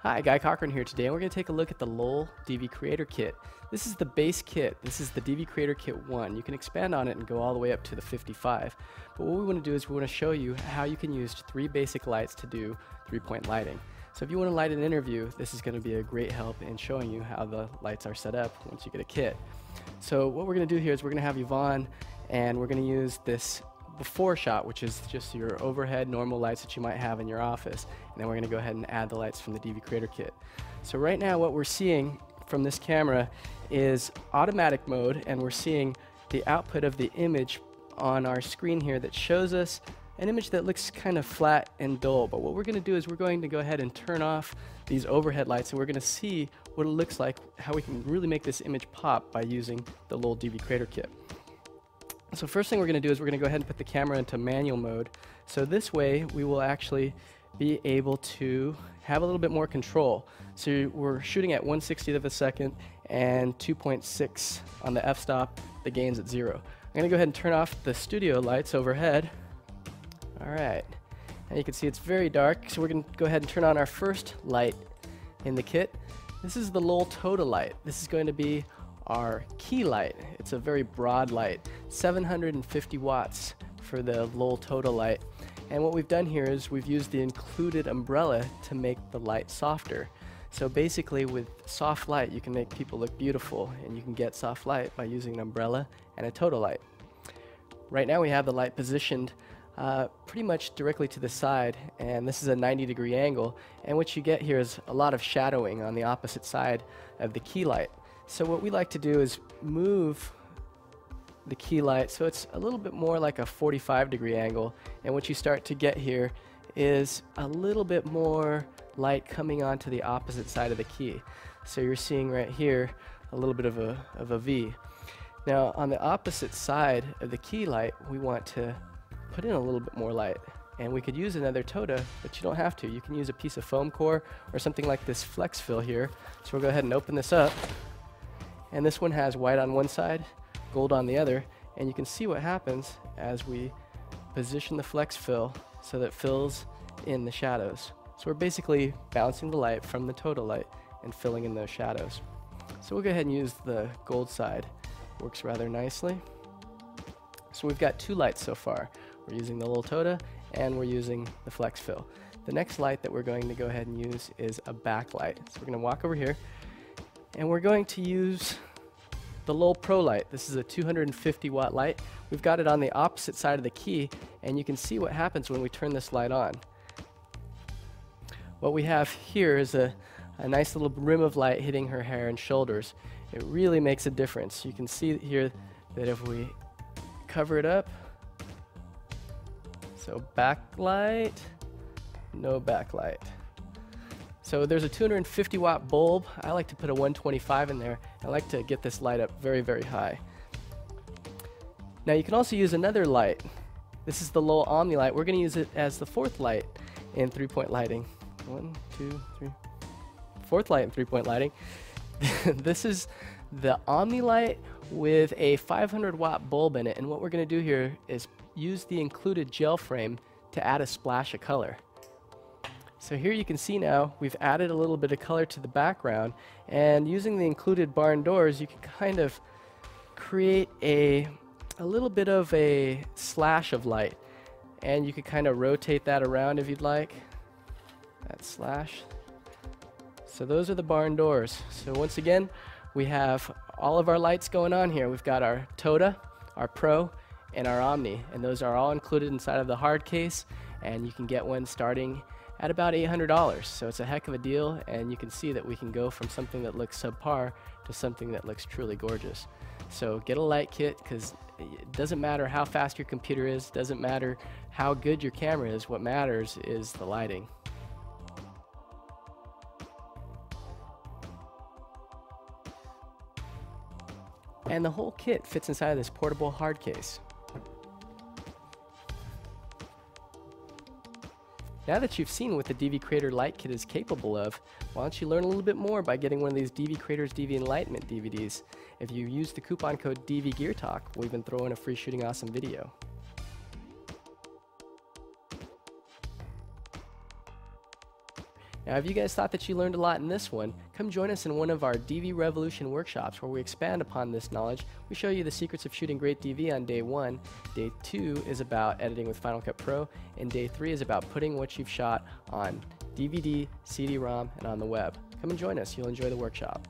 Hi, Guy Cochran here today, and we're going to take a look at the Lowell DVcreator kit. This is the base kit. This is the DVcreator kit 1. You can expand on it and go all the way up to the 55. But what we want to do is we want to show you how you can use 3 basic lights to do 3-point lighting. So if you want to light an interview, this is going to be a great help in showing you how the lights are set up once you get a kit. So what we're going to do here is we're going to have Yvonne, and we're going to use this before shot, which is just your overhead normal lights that you might have in your office, and then we're going to go ahead and add the lights from the DVcreator kit. So right now what we're seeing from this camera is automatic mode, and we're seeing the output of the image on our screen here that shows us an image that looks kind of flat and dull. But what we're going to do is we're going to go ahead and turn off these overhead lights, and we're going to see what it looks like, how we can really make this image pop by using the Lowell DVcreator kit. So first thing we're going to do is we're going to go ahead and put the camera into manual mode. So this way we will actually be able to have a little bit more control. So we're shooting at 1/60th of a second and 2.6 on the f-stop. The gain's at 0. I'm going to go ahead and turn off the studio lights overhead. Alright, and you can see it's very dark, so we're going to go ahead and turn on our first light in the kit. This is the Lowell Toda light. This is going to be our key light. It's a very broad light, 750 watts for the Lowell Toda light. And what we've done here is we've used the included umbrella to make the light softer. So basically with soft light you can make people look beautiful, and you can get soft light by using an umbrella and a Toda light. Right now we have the light positioned pretty much directly to the side, and this is a 90-degree angle, and what you get here is a lot of shadowing on the opposite side of the key light. So what we like to do is move the key light so it's a little bit more like a 45-degree angle, and what you start to get here is a little bit more light coming onto the opposite side of the key. So you're seeing right here a little bit of a V. Now on the opposite side of the key light we want to put in a little bit more light, and we could use another Toda, but you don't have to. You can use a piece of foam core or something like this flex fill here. So we'll go ahead and open this up, and this one has white on one side, gold on the other, and you can see what happens as we position the flex fill so that it fills in the shadows. So we're basically bouncing the light from the Toda light and filling in those shadows. So we'll go ahead and use the gold side. Works rather nicely. So we've got 2 lights so far. We're using the Lowell Toda and we're using the flex fill. The next light that we're going to go ahead and use is a backlight. So we're going to walk over here, and we're going to use the Lowell Pro light. This is a 250 watt light. We've got it on the opposite side of the key, and you can see what happens when we turn this light on. What we have here is a nice little rim of light hitting her hair and shoulders. It really makes a difference. You can see here that if we cover it up, so backlight, no backlight. So there's a 250 watt bulb. I like to put a 125 in there. I like to get this light up very, very high. Now you can also use another light. This is the Lowell Omni light. We're going to use it as the 4th light in 3-point lighting. 1, 2, 3. 4th light in 3-point lighting. This is the Omni light with a 500 watt bulb in it, and what we're going to do here is use the included gel frame to add a splash of color. So here you can see now we've added a little bit of color to the background, and using the included barn doors you can kind of create a little bit of a slash of light, and you could kind of rotate that around if you'd like, that slash. So those are the barn doors. So once again we have all of our lights going on here. We've got our Toda, our Pro, and our Omni, and those are all included inside of the hard case, and you can get one starting at about $800. So it's a heck of a deal, and you can see that we can go from something that looks subpar to something that looks truly gorgeous. So get a light kit, because it doesn't matter how fast your computer is, doesn't matter how good your camera is, what matters is the lighting. And the whole kit fits inside of this portable hard case. Now that you've seen what the DVcreator light kit is capable of, why don't you learn a little bit more by getting one of these DVcreator's DV Enlightenment DVDs. If you use the coupon code DVGearTalk, we'll even throw in a free Shooting Awesome video. Now, if you guys thought that you learned a lot in this one, come join us in one of our DV Revolution workshops where we expand upon this knowledge. We show you the secrets of shooting great DV on day 1. Day 2 is about editing with Final Cut Pro, and day 3 is about putting what you've shot on DVD, CD-ROM, and on the web. Come and join us. You'll enjoy the workshop.